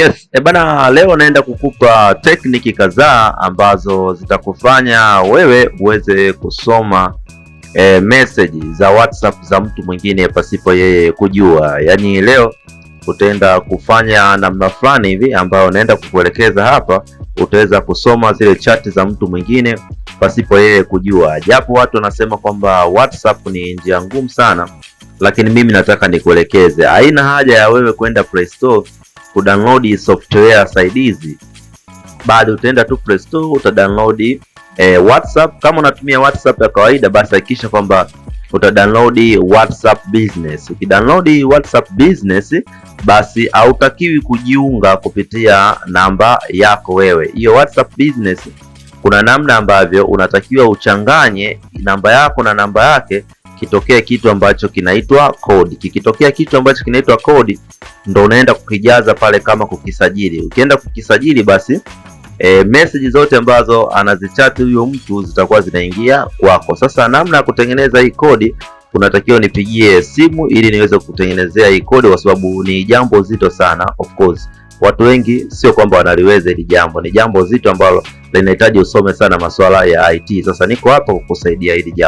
Yes, bana, leo naenda kukupa tekniki kadhaa ambazo zitakufanya wewe uweze kusoma message za WhatsApp za mtu mwingine pasipo yeye kujua. Yaani leo utaenda kufanya namna fulani hivi ambayo naenda kukuelekeza hapa, utaweza kusoma zile chati za mtu mwingine pasipo yeye kujua. Japo watu wanasema kwamba WhatsApp ni njia ngumu sana, lakini mimi nataka nikuelekeze. Haina haja ya wewe kwenda Play Store kudownload software saidizi, bado utaenda tu Play Store utadownload WhatsApp. Kama unatumia WhatsApp ya kawaida, basi hakikisha kwamba utadownload WhatsApp Business. Ukidownload WhatsApp Business, basi hautakiwi kujiunga kupitia namba yako wewe. Hiyo WhatsApp Business kuna namna ambavyo unatakiwa uchanganye namba yako na namba yake, kitokea kitu ambacho kinaitwa code. Kikitokea kitu ambacho kinaitwa code, ndo unaenda kukijaza pale kama kukisajili. Ukienda kukisajili, basi message zote ambazo anazichati huyo mtu zitakuwa zinaingia kwako. Sasa namna ya kutengeneza hii kodi, unatakiwa nipigie simu ili niweze kutengenezea hii kodi, kwa sababu ni jambo zito sana. Of course watu wengi sio kwamba wanaliweza hili jambo, ni jambo zito ambalo linahitaji usome sana masuala ya IT. Sasa niko hapa kukusaidia hili jambo.